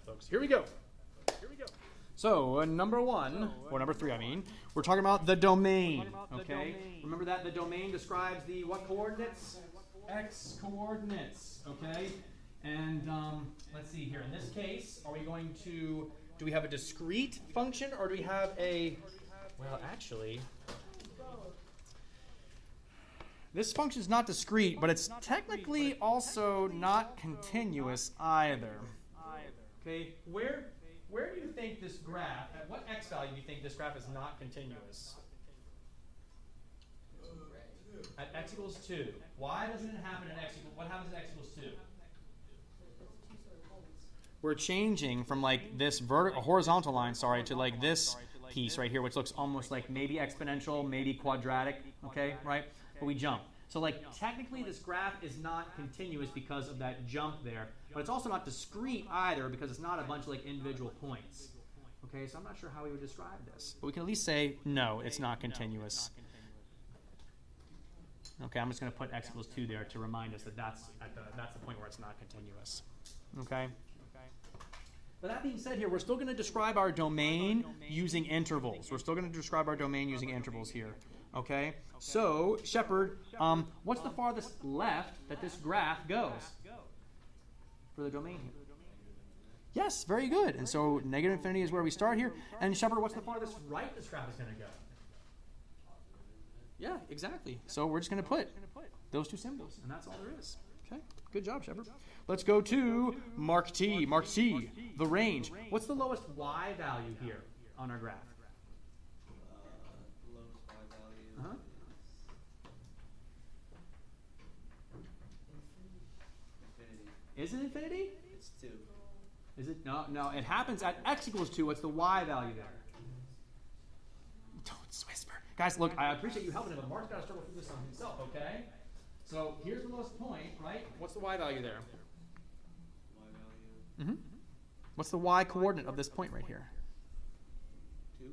folks. Here we go. So number 1, or number 3, I mean, we're talking about the domain. Okay. Remember that the domain describes the what coordinates? X coordinates. Okay. And let's see here. In this case, are we going to? Do we have a discrete function, or do we have a? Well, actually, this function is not discrete, but it's technically also not continuous either. Okay. Where do you think this graph, at what x value do you think this graph is not continuous? At x equals 2. Why doesn't it happen at x equals, what happens at x equals 2? We're changing from like this horizontal line, to like this piece right here, which looks almost like maybe exponential, maybe quadratic, okay, right? But we jump. So like technically this graph is not continuous because of that jump there, but it's also not discrete either because it's not a bunch of like individual points. Okay, so I'm not sure how we would describe this, but we can at least say no, it's not continuous. Okay, I'm just going to put x equals 2 there to remind us that that's the point where it's not continuous. Okay. But that being said here, we're still going to describe our domain using intervals. We're still going to describe our domain using intervals here. Okay? So, Shepard, what's the farthest left that this graph goes for the domain here? Yes, very good. And so negative infinity is where we start here. And Shepard, what's the farthest right this graph is going to go? Yeah, exactly. So we're just going to put those two symbols, and that's all there is. Okay? Good job, Shepard. Let's go to Mark T. Mark T, the range. What's the lowest y value here on our graph? Lowest y value. Infinity. Is it infinity? It's 2. Is it? No, it happens at x equals 2. What's the y value there? Don't whisper. Guys, look, I appreciate you helping him, but Mark's got to struggle through this on himself, okay? So here's the lowest point, right? What's the y value there? Y value. What's the y coordinate of this point right here? 2.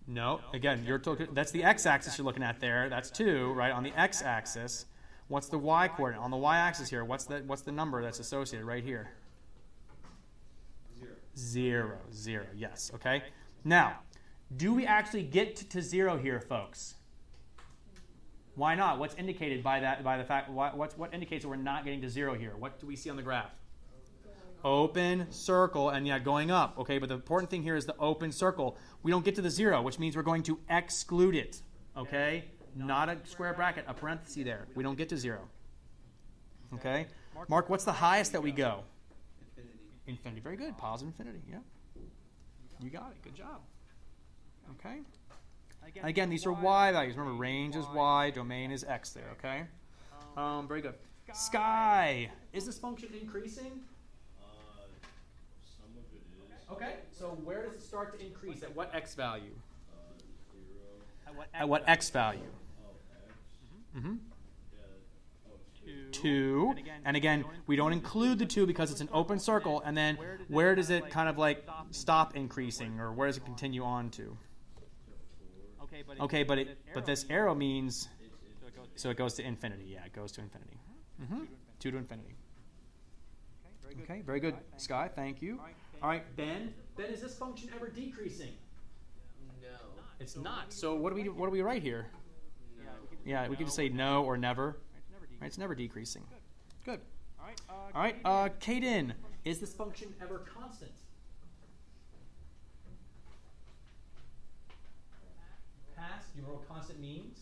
No, again, that's the x-axis you're looking at there. That's 2, right? On the x-axis, what's the y coordinate? On the y-axis here, what's the number that's associated right here? 0. 0. Yes. Okay. Now, do we actually get to 0 here, folks? Why not? What's indicated by that? By the fact what indicates that we're not getting to 0 here? What do we see on the graph? Open circle, and yeah, going up. Okay, but the important thing here is the open circle. We don't get to the 0, which means we're going to exclude it. Okay, not a square bracket, a parenthesis there. We don't get to 0. Okay, Mark, what's the highest that we go? Infinity. Very good. Positive infinity. Yeah, you got it. Good job. Okay. Again, these are y values. Remember, range is y, domain is x there. Okay. Very good. Sky. Is this function increasing? Some of it is. Okay. So where does it start to increase? At what x value? 0. At what x value? Oh, x. 2. And again, we don't include the 2 because it's an open circle. And then where does it kind of like stop increasing, or where does it continue on to? Okay, but this arrow means so it goes to infinity. Yeah, it goes to infinity. 2 to infinity. Okay, very good, Sky. Thank you. All right, Ben. Ben, is this function ever decreasing? No. It's not. So what do we write here? No. Yeah, we could just say no or never. Right, it's never decreasing. Good. All right, Kaden, is this function ever constant? Past. Do you know what constant means?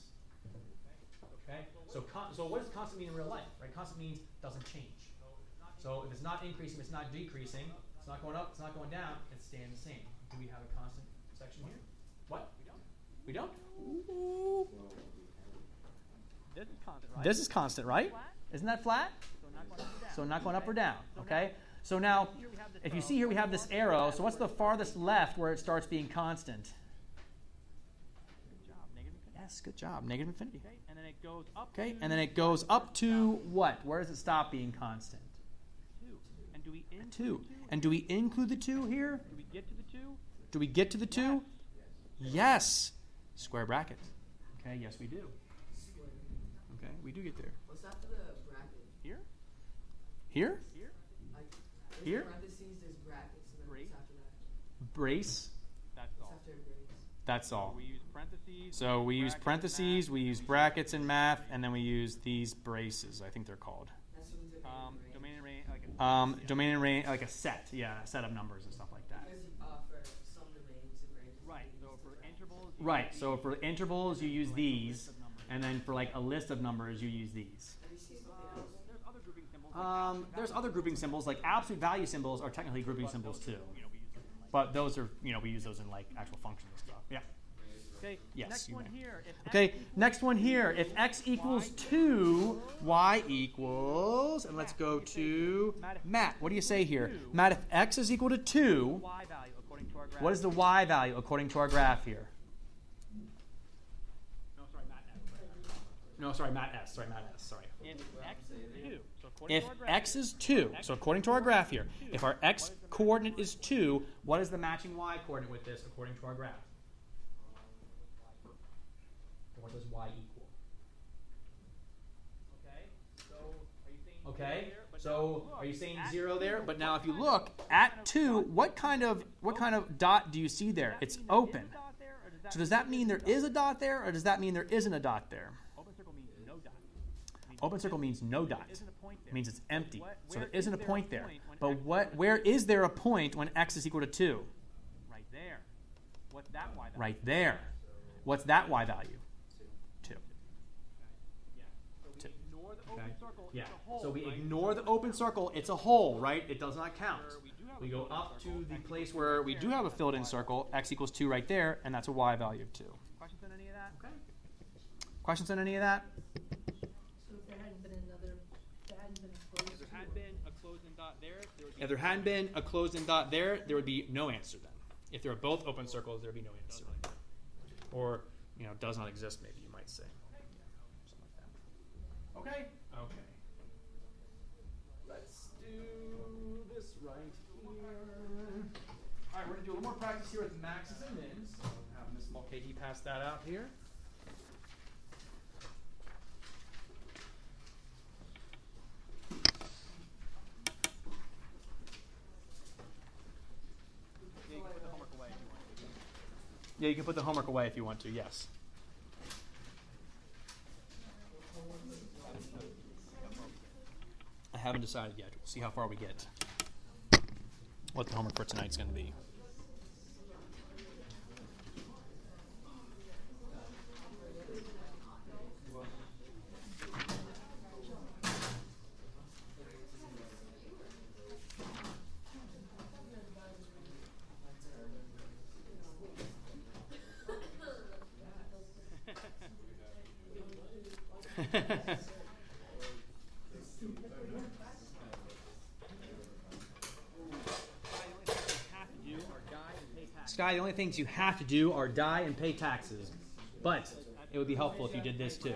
Okay. So what does constant mean in real life? Right. Constant means doesn't change. So if it's not increasing, it's not decreasing. It's not going up. It's not going down. It's staying the same. Do we have a constant section here? What? We don't. Ooh. This is constant, right? Isn't that flat? So not going up or down. Okay. So now, if you see here, we have this arrow. So what's the farthest left where it starts being constant? Yes, good job. Negative infinity. And then it goes up. Okay, and then it goes up to what? Where does it stop being constant? 2. And do we include 2? And do we include the 2 here? Do we get to the 2? Do we get to the 2? Yes. Square bracket. Okay, yes we do. Okay, we do get there. What's after the bracket? Here? Here? Here? Like, Here? parentheses, there's brackets. brace. That's all. That's all. We use parentheses. So we use brackets, parentheses, math, we use brackets in math, and then we use these braces. I think they're called. domain and range, like Domain and range, like a set. Yeah, a set of numbers and stuff like that. For some domains and ranges. right. So for intervals. you Right. use So these. for intervals, you use Like a these, list of numbers. and then for like a list of numbers, you use these. Have you seen something else? There's other grouping symbols. Like absolute There's value other grouping symbols, like absolute value symbols are technically grouping symbols too. You know, we use them in like. But those are, we use those in like actual functions and stuff. Yeah. Okay. Yes, Next you one may. here. If Okay, x equals next one here. If x equals 2, y equals, and let's go to Matt. What do you say here? Matt, if x is equal to 2, y value according to our graph. what is the y value according to our graph here? No, sorry, Matt S. No, sorry, Matt S. Sorry, Matt S. Sorry. If x is 2, so according If to our graph, x is 2, so according to our graph here, if our x coordinate is 2, what is the matching y coordinate with this according to our graph? What does y equal? okay. So are you saying Okay, zero there? But so now are you look, saying at 0 there? 2, But now if you what look kind at 2, what kind of dot do you see there? does It's that mean there is open. a dot there, or does that So does that mean there is a dot there, or does that mean there isn't a dot there? open circle means no dot? Means Open circle means no dot. there isn't a point there. It means it's empty. What- So where there isn't a is point there. when But x what? Where is there a point when x is equal to 2? right there. What's that y value? Right there. What's that y value? 2. Yeah. So we Two. ignore the open Okay. circle. Yeah. It's a hole, So we right? ignore the open circle. It's a hole, right? It does not count. Where we do have We a go filled-in up to circle, the x place equals where right we there, do have a that's filled-in y circle. X equals 2 right there, and that's a y value of 2. Questions on any of that? Okay. Questions on any of that? So if there hadn't been another, if there hadn't been a closed. If there had been a closing dot there, there would be. If there hadn't been a closed-in dot there, there would be no answer then. If there were both open circles, there would be no answer. Or, does not exist, maybe you might say. Something like that. Okay? Okay. Let's do this right here. All right, we're going to do a little more practice here with maxes and mins. Have Miss Mulcahy pass that out here. Yeah, you can put the homework away if you want to. Yeah, you can put the homework away if you want to, yes. I haven't decided yet. We'll see how far we get. What the homework for tonight's going to be. Sky, the only things you have to do are die and pay taxes. But it would be helpful if you did this too.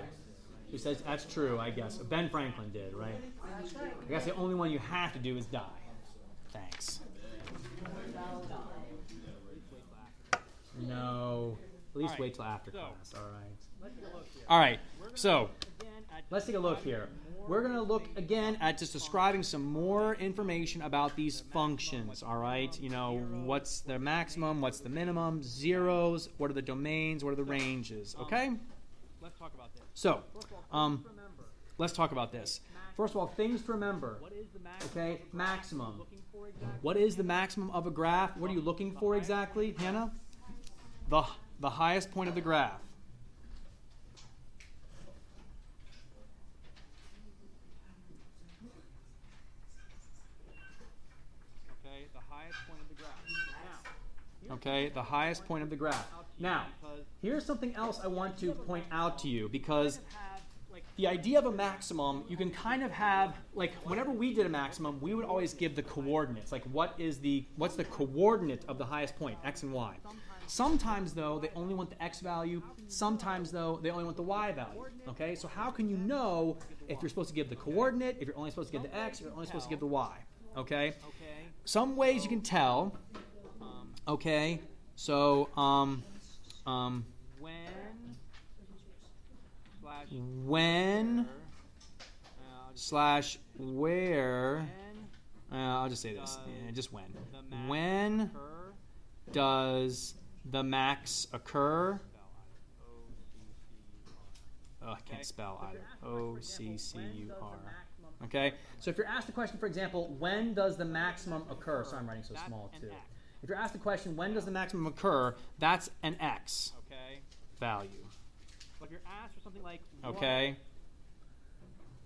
Who says that's true, I guess. Ben Franklin did, right? I guess the only one you have to do is die. Thanks. No. At least All right, wait till after so- class. All right. Let's take a look here. All right. We're gonna So look again at let's take a look here. more We're going to look again at just describing some more information about these functions, all right? What's the maximum, what's the minimum, zeros, what are the domains, what are the ranges, okay? Let's talk about this. So, First of all, please remember, let's talk about this. First of all, things to remember, what is the maximum? okay? of a graph Maximum. you're looking for exactly? What is the maximum of a graph? What are you looking for exactly, Hannah? The highest point of the graph. Okay, the highest point of the graph. Now, Okay, the highest point of the graph. Now, because here's something else I want to point out to you because have like the idea of a maximum, you can kind of have, like, whenever we did a maximum, we would always give the coordinates. Like, what's the coordinate of the highest point, x and y? Sometimes, though, they only want the x value. Sometimes, though, they only want the y value. Okay, so how can you know if you're supposed to give the coordinate, if you're only supposed to give the x, if you're only supposed to give the y? Okay, okay, some ways you can tell. Okay, so when slash when I'll just slash where. when I'll just say this. Does Yeah, just when. the math When occur does the max occur? Oh, I can't spell either. O-C-C-U-R. Okay, so if you're asked the question, for example, when does the maximum occur? Sorry, I'm writing so small too. If you're asked the question, when does the maximum occur, that's an X value. But if you're asked for something like Okay.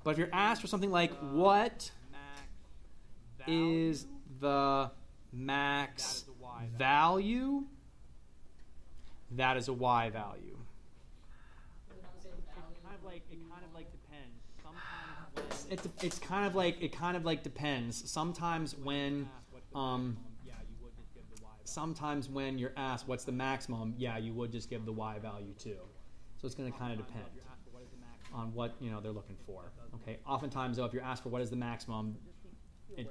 But if you're asked for something like, what max is the max That is a Y value? That is a Y value. it kind of like depends. Sometimes when It kind of like depends. Sometimes when yeah, you would just give the Y value. sometimes when you're asked what's the maximum, yeah, you would just give the Y value too. So it's going to kind of depend If you're asked for what is the maximum, on what they're looking for. Okay. Oftentimes though, if you're asked for what is the maximum,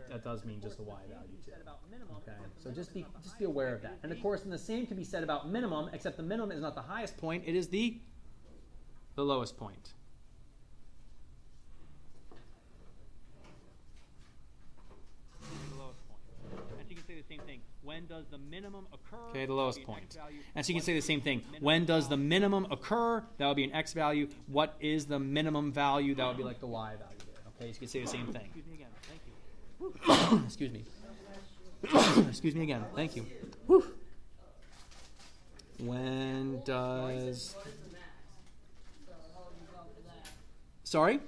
that does mean just the Y value too. Okay. So just be aware of that. And of course, then the same can be said about minimum, except the minimum is not the highest point; it is the lowest point. the lowest point. And so you can say the same thing. When does the minimum occur? Okay, the lowest That would be an point. X value. And so you can What say the is same thing. minimum When does the value? minimum occur? That would be an X value. What is the minimum value? That would be like the Y value there. Okay, so you can say the same thing. Excuse me again. Thank you. Excuse me. Excuse me again. Thank you. Whew. When does... What is the max? So how would you go for that? Sorry? Because,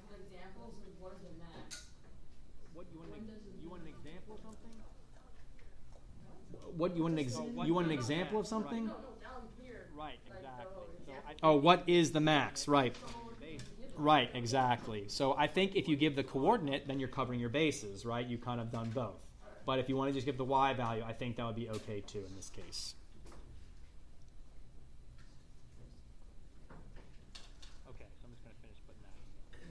for examples, what is the max? What you want? You want an example of something? What you want you want an example of something? No, down here. Right. Exactly. So I Oh, what is the max? Right. base. Right, exactly. So I think if you give the coordinate, then you're covering your bases, right? You've kind of done both. But if you want to just give the Y value, I think that would be okay too in this case. Okay. So I'm just going to finish putting that in.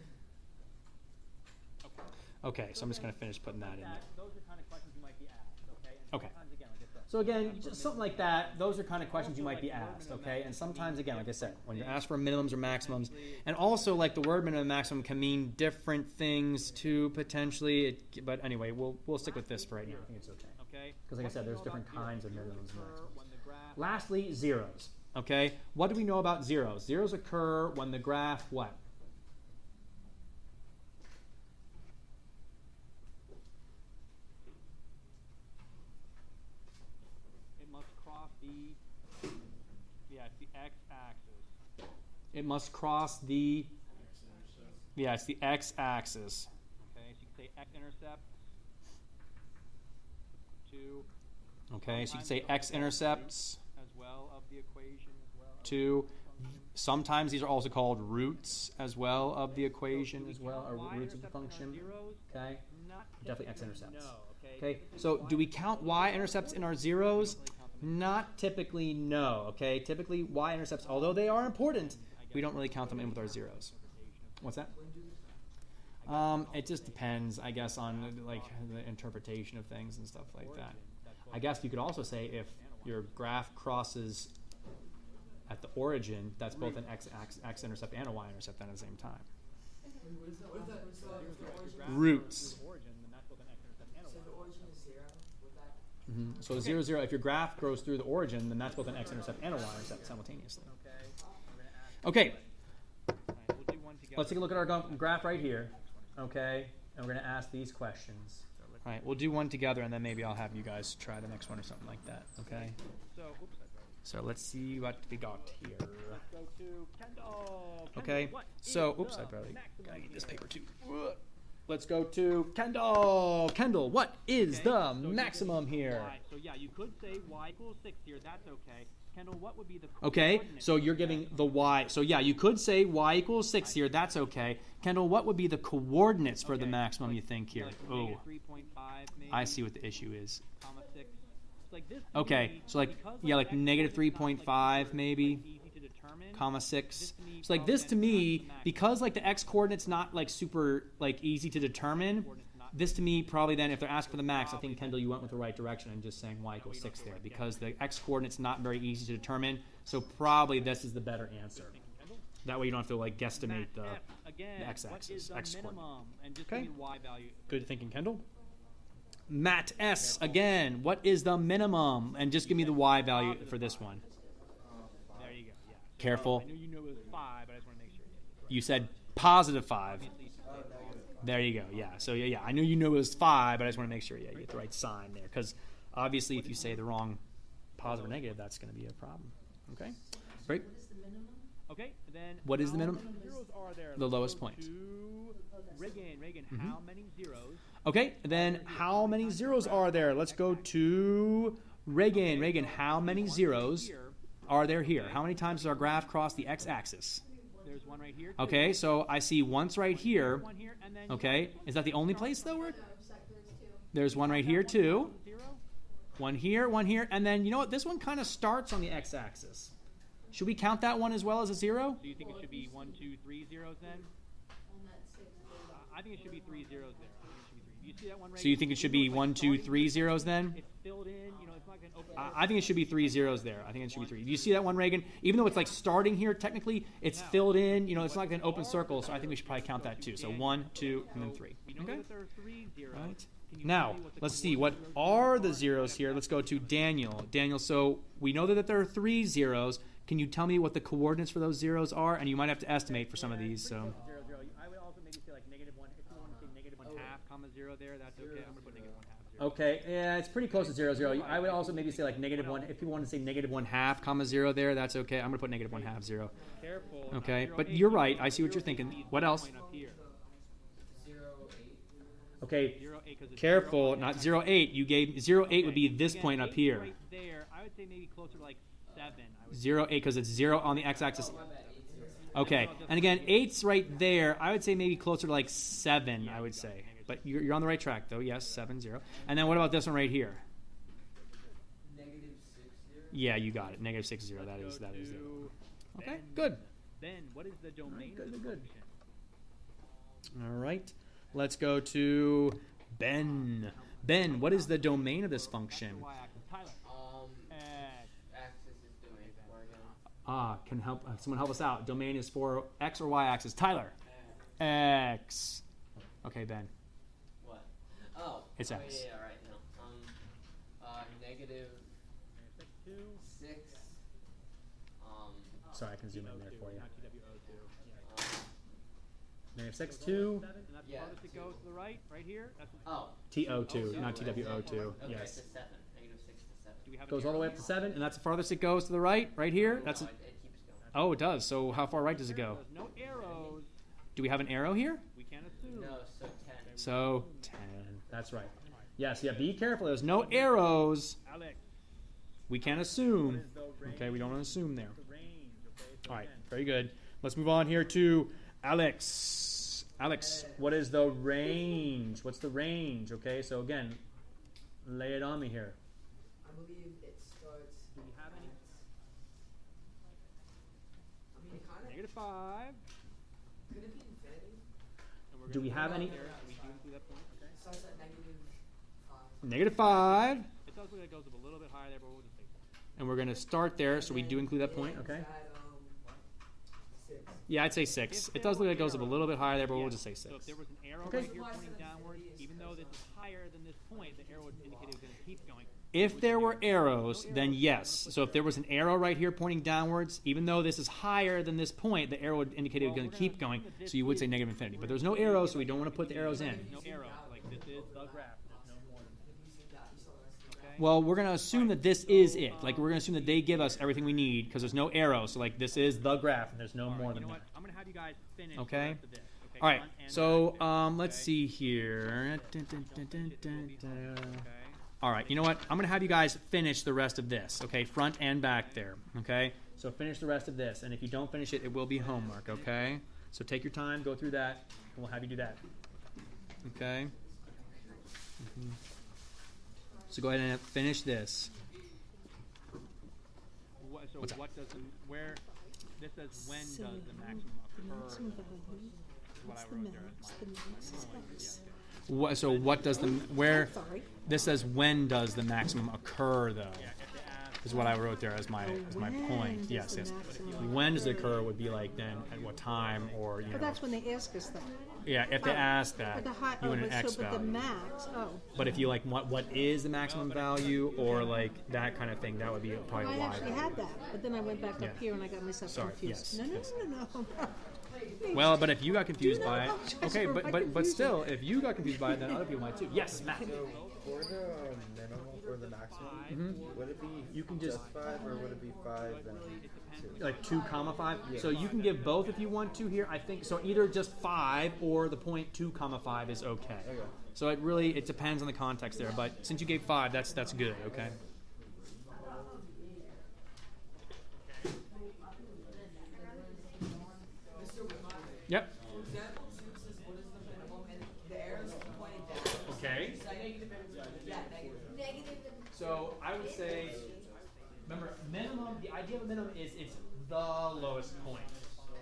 Okay. Okay, so I'm just going to finish putting that in there. Those are kind of questions you might be asked. Okay. And Okay. sometimes again, like I said. So again, just something like that, those are kind of questions you might be asked, okay? And sometimes, again, like I said, when you're asked for minimums or maximums, and also like the word minimum and maximum can mean different things too, potentially. But anyway, we'll stick with this for right now. I think it's okay. Okay. Because like I said, there's different kinds of minimums and Occur maximums. when the graph Lastly, zeros, okay? What do we know about zeros? Zeros occur when the graph, what? it must cross the it's the x-axis. It must cross the, yeah, it's the x-axis. Okay. So you can say x-intercept to Okay, so you can say x-intercepts as well of the equation as well. to, sometimes these are also called roots as well of the equation as well, or roots of the function. Okay, definitely x-intercepts. No. Okay. Okay, so do we count y-intercepts in our zeros? Not typically, no. Okay, typically y-intercepts, although they are important, we don't really count them in with our zeros. What's that? It just depends, I guess, on like the interpretation of things and stuff like that. I guess you could also say if your graph crosses at the origin, that's both an x-intercept and a y-intercept at the same time. Roots. Origin, then that's both an x-intercept and a So y. the origin is 0 with that? So 0, 0, if your graph goes through the origin, then that's both an x-intercept and a y-intercept simultaneously. Okay. We're gonna ask. Okay, Alright, we'll do one together. let's take a look at our graph right here. Okay, and we're going to ask these questions. All right, we'll do one together, and then maybe I'll have you guys try the next one or something like that. Okay. So, oops, that's right. So let's see what we got here. Let's go to Kendall. Okay, Kendall, what so, is oops, I the probably maximum gotta get this here? paper too. Let's go to Kendall. Kendall, what is Okay, the so you maximum can- here? Y. So yeah, you could say y equals 6 here. That's okay. Kendall, what would be the Okay, coordinate so for you're that? giving the y. So yeah, you could say y equals 6 here. That's okay. Kendall, what would be the coordinates for the Okay, maximum like- you think here? Like Oh, negative 3.5 maybe. I see what the issue is. Comma 6. It's like this to Okay, me, so like, because, yeah, like the negative x-coordinate's not, like, 3.5 super, maybe. like, easy to determine, Comma 6. This to me So like this to probably me, is the maximum. because like the x coordinate's not like super like easy to determine. Coordinate's not- This to me probably then, if they're asked for the max, I think Kendall, you went with the right direction and just saying y equals 6 there, because the x coordinate's not very easy to determine. So probably this is the better answer. Kendall? That way you don't have to like guesstimate the. Again, the x-axis, what is the x-coordinate. minimum? And just Okay. give me y value. Good thinking, Kendall. Matt S. again. What is the minimum? And just give me the y value for this one. There you go. Yeah. Careful. I knew you knew it was 5, but I just want to make sure. You said positive 5. There you go. Yeah. So yeah, I knew you knew it was 5, but I just want to make sure you get the right sign there, because obviously if you say the wrong positive or negative, that's going to be a problem. Okay. Great. What is the minimum? Okay. Then What is the minimum? How many zeros are there? The Let's lowest go point. to Reagan, how many zeros? Okay. Then how many zeros are there? Let's go to Reagan. Reagan, how many zeros are there here? How many times does our graph cross the x-axis? There's one right here. Okay, so I see once right here. One here, and then Okay, is that the only place though? There's one right here too. 0. One here, and then you know what? This one kind of starts on the x-axis. Should we count that one as well as a 0? Do you think it should be 1, 2, 3 zeros then? On that 6. I think it should be 3 zeros there. I think it should be 3. Do you see that one right? So you think it should be It's like 1, 2, starting 3 here. zeros then? It's filled in, you know, it's like an open. I think it should be 3 zeros there. I think it should be 3. Do you see that one, Reagan? Even though it's like starting here, technically, it's filled in. You know, it's not like an open circle, so I think we should probably count that too. So 1, 2, and then 3. We know Okay. that there are 3 zeros. Right. Can you Now, tell me what the let's see. What coordinates are the zeros here? Let's go to Daniel. Daniel, so we know that there are 3 zeros. Can you tell me what the coordinates for those zeros are? And you might have to estimate for some of these. So 0, 0. I would also maybe say like -1. If you want to say -1/2, comma 0 there, that's okay. I'm gonna put -1/2 0. okay, yeah, it's pretty close to 0, 0. I would also maybe say like -1. If you want to say -1/2, comma 0 there, that's okay. I'm gonna put -1/2 0. Careful. Okay, not but 0, you're 8. right. I see what you're 0, thinking. 8 What else? point up here. 0, 8. Okay, 0, 8, 'cause it's careful. 0, Not 0, 8. You gave 0, 8 would be this Again, point up 8's here. Right there. I would say maybe closer to like 7. I would 0, 8, because it's 0 on the x-axis. My bad, 8, 0. Okay, and again, 8's right there. I would say maybe closer to like 7, I would say. But you're on the right track, though. Yes, 7, 0. And then what about this one right here? -6, 0. Yeah, you got it. -6, 0. That is it. Okay, good. Then what is the domain Good, of the good. function? All right. Let's go to Ben. Ben, what is the domain of this function? Y-axis. Tyler. X. Axis is domain. Where again? Can someone help us out? Domain is for x or y axis. Tyler. X. Okay, Ben. What? Oh. It's oh, X. Yeah, right. No. -6. Sorry, I can zoom in there for you. Not TWO2. -6, 2. And that's Yeah. the farthest it goes to the right here. That's what, Oh. TO2, so not it's TWO2. Okay, Yes. to 7. -6 to 7. do we have Goes an all the way arrow up to here? 7, and that's the farthest it goes to the right here? That's No, it keeps going. Oh, it does. So how far right does it go? There's no arrows. Do we have an arrow here? We can't assume. No, so 10. So 10. That's right. Yes, yeah, be careful. There's no arrows. Alex. We can't What assume. is the range? Okay, we don't want to assume there. The range. Okay. So All right, again, very good. Let's move on here to Alex. Alex, what is the range? What's the range? Okay, so again, lay it on me here. I believe it starts. Do we have any? I mean, kind of. -5. Could it be infinity? And we're Do gonna we have go any? there, so we do include that point. Okay. It starts at -5. -5. It does look like it goes up a little bit higher there, but we'll just say And we're going to start there, so we do include that point, okay? At, 6. Yeah, I'd say 6. It does look like it goes up a little bit higher there, but we'll just say So if 6. there was an arrow Okay. right here pointing downwards, even though this is higher than this point, the arrow would indicate it was going to keep going. If there were arrows, then yes. So if there was an arrow right here pointing downwards, even though this is higher than this point, the arrow would indicate it was going to keep going, so you would say negative infinity. But there's no arrows, so we don't want to put the arrows in. No arrow. Like this is the graph. There's no more. Okay. Well, we're going to assume that this is it. Like, we're going to assume that they give us everything we need because there's no arrows. So, like, this is the graph, and there's no All right, more you than know that. what? I'm going to have you guys finish Okay. the rest of this. Okay. All right. front and So, back. let's Okay. see here. Okay. All right. You know what? I'm going to have you guys finish the rest of this. Okay, front and back there. Okay. So finish the rest of this, and if you don't finish it, it will be homework. Okay. So take your time, go through that, and we'll have you do that. Okay. So go ahead and finish this. So What's that? what does the where? This says when does the maximum occur? Is what I wrote there as my So what does the where? This says when does the maximum occur though? Yeah, I have to ask is what I wrote there as my When point. does Yes, the yes. maximum When does it occur would be like then at what time or But that's when they ask us that. yeah, if they ask that, But the high, you want an but X so, but the value. max, But if you like what is the maximum value or like that kind of thing, that would be probably I why. actually had that, but then I went back Yeah. up here and I got myself Sorry, confused. yes, No, no, yes. no. Well, but if you got confused not by it, apologize okay, for my but confusion. still, if you got confused by it, then other people might too. Yes, Matt. So for the minimum, for the maximum, would it be You can just- 5 or would it be 5 and 2? Like 2,5. So you can give both if you want to here. I think so. Either just 5 or the point 2,5 is okay. Okay. So it depends on the context there. But since you gave 5, that's good. Okay. Yep. For example, 2 says what is the minimum, and the arrows pointed down. Okay. Is that negative? Yeah, negative. So I would say, remember, minimum. The idea of a minimum is it's the lowest point.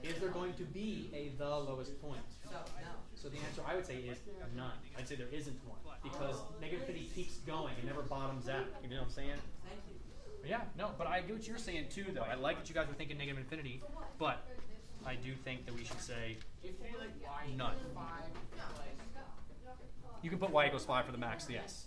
Is there going to be the lowest point? So, no. So the answer I would say is none. I'd say there isn't one because negative infinity keeps going; it never bottoms out. You know what I'm saying? Thank you. Yeah, no, but I get what you're saying too, though. I like that you guys were thinking negative infinity, but I do think that we should say none. You can put y equals 5 for the max, yes.